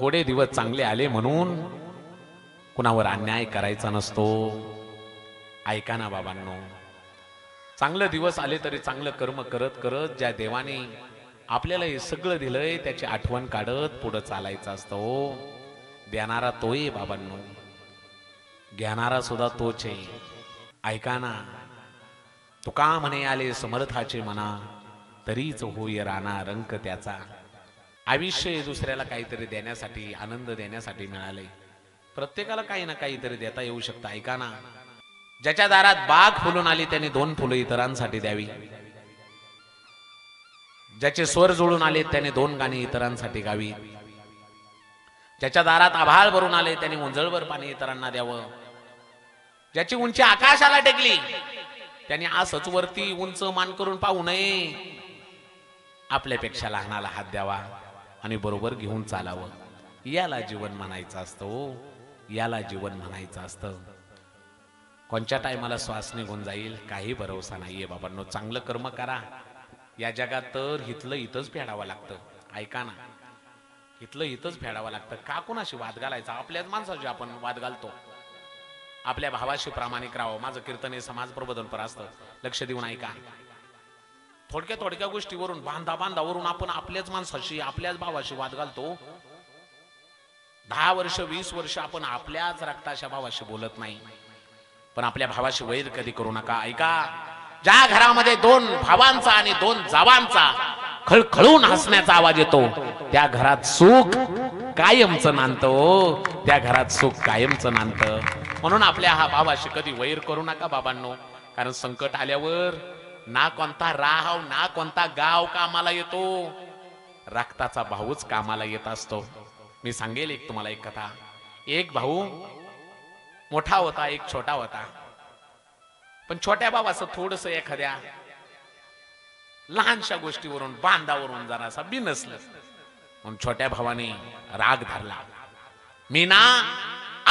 थोडे दिवस चांगले आले म्हणून कुणावर अन्याय करायचा नसतो. ऐका ना बाबांनो, चांगले दिवस आले तरी चांगलं कर्म करत करत ज्या देवाने आपल्याला हे सगळं दिलंय त्याची आठवण काढत पुढे चालायचं असतं. हो, देणारा तोय बाबांनो, घेणारा सुद्धा तोच आहे. ऐका ना, तुका म्हणे आले समर्थाचे मना, तरीच होई राणा रंक त्याचा. आयुष्य दुसऱ्याला काहीतरी देण्यासाठी, आनंद देण्यासाठी मिळाले. प्रत्येकाला काही ना काहीतरी देता येऊ शकतं. ऐका ना, ज्याच्या दारात बाग फुलून आली त्याने 2 फुलं इतरांसाठी द्यावी. ज्याचे स्वर जुळून आले त्याने 2 गाणी इतरांसाठी गावी. ज्याच्या दारात आभाळ भरून आले त्याने उंजळभर पाणी इतरांना द्यावं. ज्याची उंची आकाशाला टेकली त्याने असंच वरती उंच मान करून पाहू नये. आपल्यापेक्षा लहानाला हात द्यावा आणि बरोबर घेऊन चालावं. याला जीवन म्हणायचं असतं. हो, याला जीवन म्हणायचं असतं. कोणत्या टायमाला श्वास निघून जाईल काही भरोसा नाहीये बाबांनो. चांगलं कर्म करा. या जगात तर हितलं इथंच फेडावं लागतं. ऐका ना, हितलं इथंच फेडावं लागतं. का कोणाशी वाद घालायचा? आपल्याच माणसाशी आपण वाद घालतो. आपल्या भावाशी प्रामाणिक राहावं. माझं कीर्तन हे समाज प्रबोधनपर असतं. लक्ष देऊन ऐका. थोडक्या गोष्टीवरून, बांधावरून आपण आपल्याच माणसाशी, आपल्याच भावाशी वाद घालतो. 10 वर्ष 20 वर्ष आपण आपल्याच रक्ताच्या भावाशी बोलत नाही, पण आपल्या भावाशी वैर कधी करू नका. ऐका, ज्या घरामध्ये 2 भावांचा आणि 2 जावांचा खळखळून हसण्याचा आवाज येतो त्या घरात सुख कायमचं नांदतं. त्या घरात सुख कायमचं नांदतं. म्हणून आपल्या हा भावाशी कधी वैर करू नका बाबांनो. कारण संकट आल्यावर ना कोणता राव ना कोणता गाव कामाला येतो, रक्ताचा भाऊच कामाला येत असतो. मी सांगेल एक तुम्हाला एक कथा. एक भाऊ मोठा होता, एक छोटा होता. पण छोट्या भावाचं थोडस एखाद्या लहानशा गोष्टीवरून, बांधावरून जरासा बिनसलं म्हणून छोट्या भावाने राग धरला. मी ना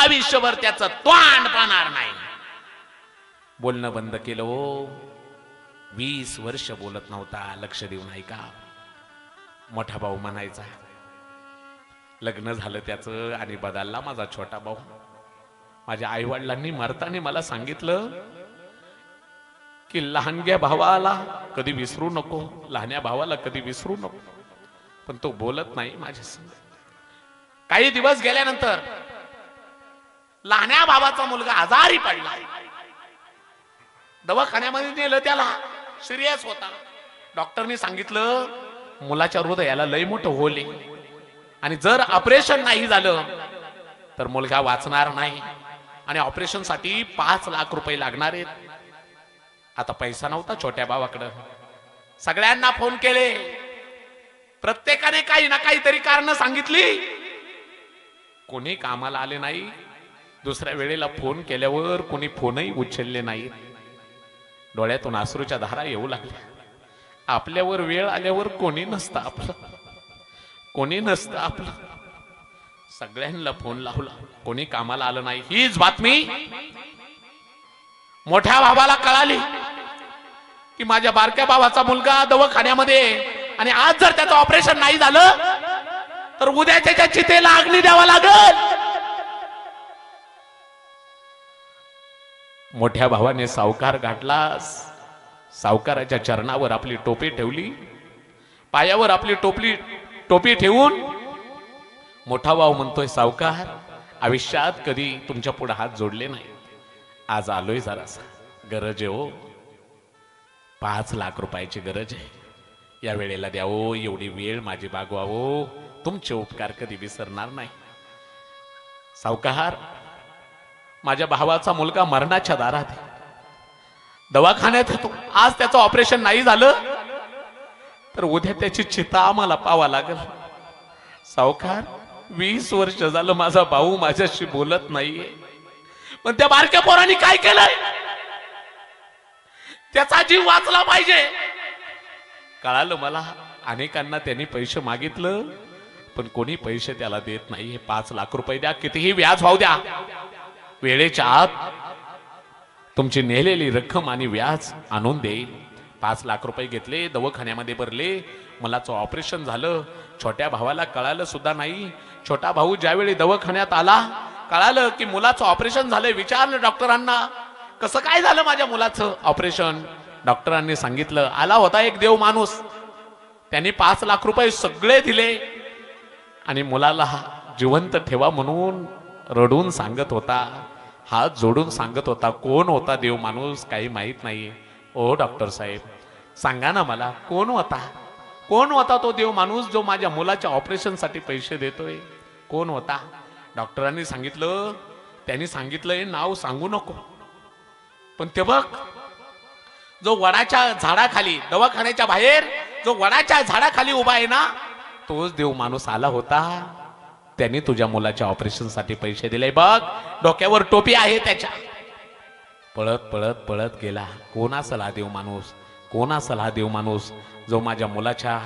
आयुष्यभर त्याचं तोंड पाहणार नाही. बोलणं बंद केलं. हो, 20 वर्ष बोलत नव्हता. लक्ष देऊन ऐका. मोठा भाऊ म्हणायचा, लग्न झालं त्याचं आणि बदलला माझा छोटा भाऊ. माझ्या आई वडिलांनी मरताना मला सांगितलं की लहानग्या भावाला कधी विसरू नको, लहान्या भावाला कधी विसरू नको. पण तो बोलत नाही माझ्यासंग. काही दिवस गेल्यानंतर लहान्या भावाचा मुलगा आजारी पडला. दवाखान्यामध्ये नेलं त्याला. सिरियस होता. डॉक्टरनी सांगितलं मुलाच्या हृदयाला लय मोठं होल आहे आणि जर ऑपरेशन नाही झालं तर मुलगा वाचणार नाही आणि ऑपरेशन साठी 5 लाख रुपये लागणार आहेत. आता पैसा नव्हता छोट्या भावाकडे. सगळ्यांना फोन केले. प्रत्येकाने काही ना काहीतरी कारण सांगितली. कोणी कामाला आले नाही. दुसऱ्या वेळेला फोन केल्यावर कोणी फोनही उचलले नाही. डोळ्यातून अश्रूच्या धारा येऊ लागल्या. आपल्यावर वेळ आल्यावर कोणी नसतं आपलं, कोणी नसतं आपलं. सगळ्यांना फोन लावला, कोणी कामाला आलं नाही. हीच बातमी मोठ्या भावाला कळाली की माझ्या बारक्या भावाचा मुलगा दवाखान्यामध्ये आणि आज जर त्याचं ऑपरेशन नाही झालं तर उद्या त्याच्या चितेला अग्नी द्यावा लागेल. मोठ्या भावाने सावकार गाठला. सावकाराच्या चरणावर आपली टोपी ठेवली. पायावर आपली टोपी ठेवून मोठा भाऊ म्हणतोय, सावकार आयुष्यात कधी तुमच्या पुढे हात जोडले नाही. आज आलोय जरासा. गरज आहे हो, 5 लाख रुपयाची गरज आहे. या वेळेला द्यावो. एवढी वेळ माझी बागवावो. तुमचे उपकार कधी विसरणार नाही. सावकार, माझ्या भावाचा मुलगा मरणाच्या दारात आहे. दवाखान्यात येतो. आज त्याचं ऑपरेशन नाही झालं तर उद्या त्याची चिता आम्हाला पाहावा लागेल. सावकार, 20 वर्ष झालं माझा भाऊ माझ्याशी बोलत नाहीये. पण त्या बारक्या पोरांनी काय केलंय? त्याचा जीव वाचला पाहिजे. कळालं मला. अनेकांना त्यांनी पैसे मागितलं पण कोणी पैसे त्याला देत नाही. 5 लाख रुपये द्या, कितीही व्याज वाहू द्या. वेळेच्या आत तुमची नेलेली रक्कम आणि व्याज आणून देईल. 5 लाख रुपये घेतले, दवाखान्यामध्ये भरले, मुलाचं ऑपरेशन झालं. छोट्या भावाला कळालं सुद्धा नाही. छोटा भाऊ ज्यावेळी दवाखान्यात आला, कळालं की मुलाचं ऑपरेशन झालंय. विचारलं डॉक्टरांना, कसं काय झालं माझ्या मुलाचं ऑपरेशन? डॉक्टरांनी सांगितलं, आला होता एक देव माणूस, त्यांनी 5 लाख रुपये सगळे दिले आणि मुलाला जिवंत ठेवा म्हणून रडून सांगत होता, हात जोडून सांगत होता. कोण होता देव माणूस काही माहित नाही. ओ डॉक्टर साहेब, सांगा ना मला, कोण होता? कोण होता तो देव माणूस जो माझ्या मुलाच्या ऑपरेशनसाठी पैसे देतोय? कोण होता? डॉक्टरांनी सांगितलं, त्यांनी सांगितलंय नाव सांगू नको, पण ते बघ, जो वडाच्या झाडाखाली, दवाखान्याच्या बाहेर जो वडाच्या झाडाखाली उभा आहे ना, तोच देव माणूस आला होता. त्यांनी तुझ्या मुलाच्या ऑपरेशनसाठी पैसे दिले. बघ, डोक्यावर टोपी आहे त्याच्या. पळत पळत पळत गेला. कोण असेल हा देव माणूस? कोण असेल हा देव माणूस जो माझ्या मुलाच्या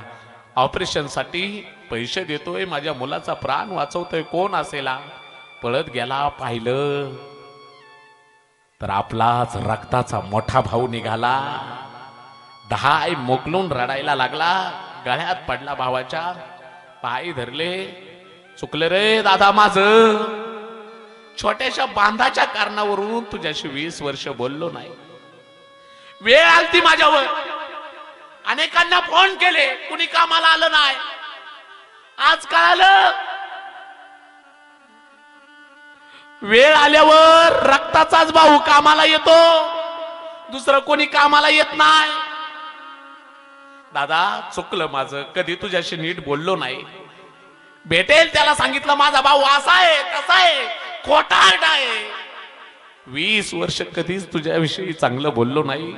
ऑपरेशनसाठी पैसे देतोय, माझ्या मुलाचा प्राण वाचवतोय? कोण असेल? पळत गेला, पाहिलं तर आपलाच रक्ताचा मोठा भाऊ निघाला. दहाय मोकलून रडायला लागला. गळ्यात पडला भावाच्या, पाय धरले. चुकलं रे दादा माझं, छोट्याशा बांधाच्या कारणावरून तुझ्याशी 20 वर्ष बोललो नाही. वेळ आलती माझ्यावर, अनेकांना फोन केले, कुणी कामाला आलं नाही. आज कळालं, वेळ आल्यावर रक्ताचाच भाऊ कामाला येतो, दुसरं कोणी कामाला येत नाही. दादा चुकलं माझं, कधी तुझ्याशी नीट बोललो नाही. भेटेल त्याला सांगितलं माझा भाऊ असा आहे तसा आहे, खोटारड आहे. 20 वर्ष कधीच तुझ्याविषयी चांगलं बोललो नाही.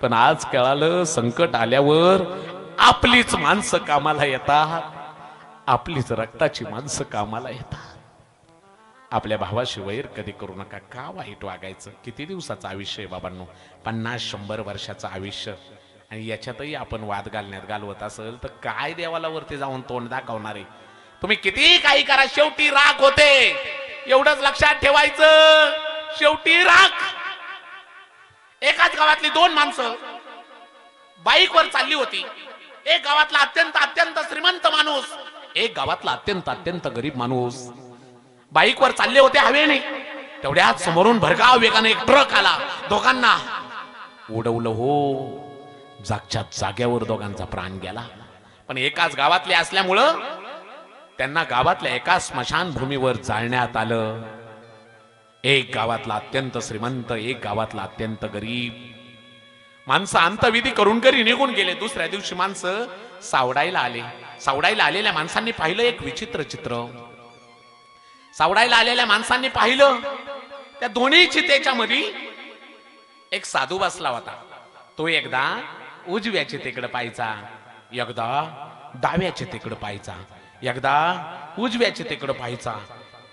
पण आज कळालं, संकट आल्यावर आपलीच माणसं कामाला येतात, आपलीच रक्ताची माणसं कामाला येतात. आपल्या भावाशी वैर कधी करू नका. का वाईट वागायचं? किती दिवसाचं आयुष्य आहे बाबांनो? 50-100 वर्षाचं आयुष्य. आणि याच्यातही आपण वाद घालण्यात घालवत असेल तर काय देवाला वरती जाऊन तोंड दाखवणार आहे? तुम्ही किती काही करा, शेवटी राख होते. एवढंच लक्षात ठेवायचं, शेवटी राख. एकाच गावातली 2 माणसं बाईकवर चालली होती. एक गावातला अत्यंत श्रीमंत माणूस, एक गावातला अत्यंत गरीब माणूस. बाईकवर चालले होते हवेने. तेवढ्यात समोरून भरधाव वेगाने एक ट्रक आला, दोघांना उडवलं. हो, जागच्या जाग्यावर दोघांचा प्राण गेला. पण एकाच गावातले असल्यामुळं त्यांना गावातल्या एका स्मशानभूमीवर जाळण्यात आलं. एक गावातला अत्यंत श्रीमंत, एक गावातला अत्यंत गरीब. माणसं अंतविधी करून घरी निघून गेले. दुसऱ्या दिवशी माणसं सावडायला आले. सावडायला आलेल्या माणसांनी पाहिलं एक विचित्र चित्र. सावडायला आलेल्या माणसांनी पाहिलं, त्या दोन्ही चितेच्या मध्ये एक साधू बसला होता. तो एकदा उजव्या चितेकडे पाहायचा, एकदा डाव्या चितेकडे पाहायचा, एकदा उजव्या चितेकडे पाहायचा,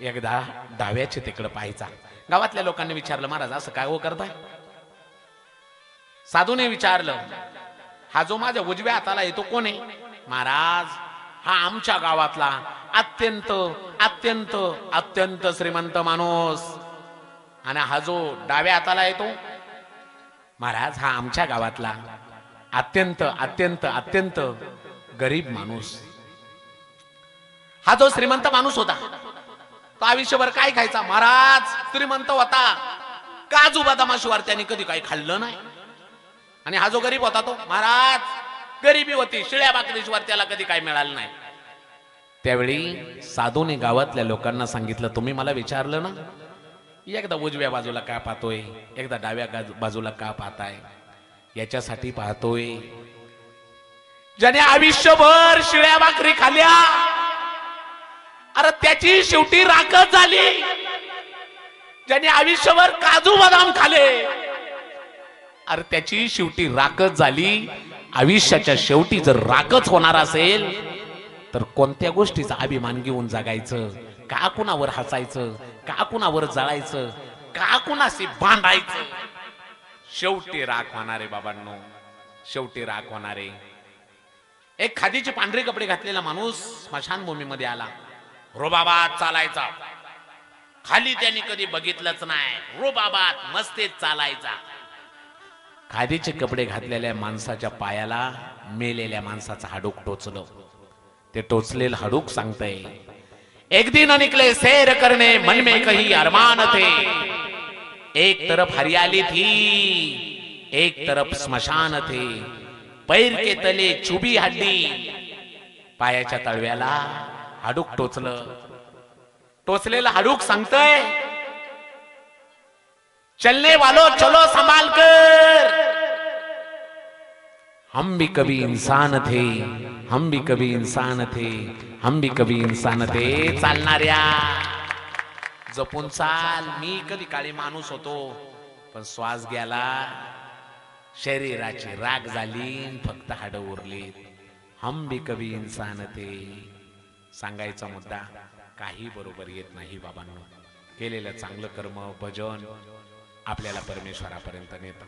एकदा डाव्या चितेकडे पाहायचा. गावातल्या लोकांनी विचारलं, महाराज असं काय हो करताय? साधूने विचारलं, हा जो माझ्या उजव्या हाताला येतो कोण आहे? महाराज, हा आमच्या गावातला अत्यंत अत्यंत अत्यंत श्रीमंत माणूस. आणि हा जो डाव्या हाताला येतो, महाराज, हा आमच्या गावातला अत्यंत अत्यंत अत्यंत गरीब माणूस. हा जो श्रीमंत माणूस होता तो आयुष्यभर काय खायचा? महाराज, श्रीमंत होता, काजू बदामाशिवाय त्याने कधी काही खाल्लं नाही. आणि हा जो गरीब होता तो, महाराज, गरिबी होती, शिळ्या भाकरीशिवाय त्याला कधी काही मिळालं नाही. त्यावेळी साधूने गावातल्या लोकांना सांगितलं, तुम्ही मला विचारलं ना, एकदा उजव्या बाजूला का पाहतोय, एकदा डाव्या बाजूला का पाहताय? याच्यासाठी पाहतोय, ज्याने आयुष्यभर शिळ्या भाकरी खाल्ल्या, अरे त्याची शेवटी राखच झाली. ज्याने आयुष्यभर काजू बदाम खाले, अरे त्याची शेवटी राखच झाली. आयुष्याच्या शेवटी जर राखच होणार असेल तर कोणत्या गोष्टीचा अभिमान घेऊन जगायचं? का कुणावर हसायचं? का कुणावर जळायचं? का कुणाशी भांडायचं? शेवटी राख होणार आहे बाबांनो, शेवटी राख होणार आहे. एक खादीचे पांढरे कपडे घातलेला माणूस स्मशानभूमीमध्ये आला. रुबाबात चालायचा, खाली त्यांनी कधी बघितलंच नाही. रुबाबात मस्तीत चालायचा. खादीचे कपडे घातलेल्या माणसाच्या पायाला मेलेल्या माणसाचं हाडूक टोचलं. ते टोचलेलं हाडूक सांगतंय, एक दिन निकले सैर करने मन में कही अरमान थे, एक तरफ हरियाली थी एक तरफ स्मशान थे, पैर के तले चुबी हड्डी. पायाच्या तळव्याला हाडूक टोचलं. टोचलेलं हाडूक सांगतंय, चलने वालों चलो संभाल कर, हम भी कभी इंसान थे, हम भी कभी इंसान थे, हम भी कभी इंसान थे. चालणाऱ्या जपून चाल, मी कधी काळी माणूस होतो, पण श्वास गेला, शरीराची राख झाली, फक्त हाड उरली. हम भी कभी इंसान थे. सांगायचा मुद्दा, काही बरोबर येत नाही बाबांनो. केलेलं चांगलं कर्म भजन आपल्याला परमेश्वरापर्यंत नेतं.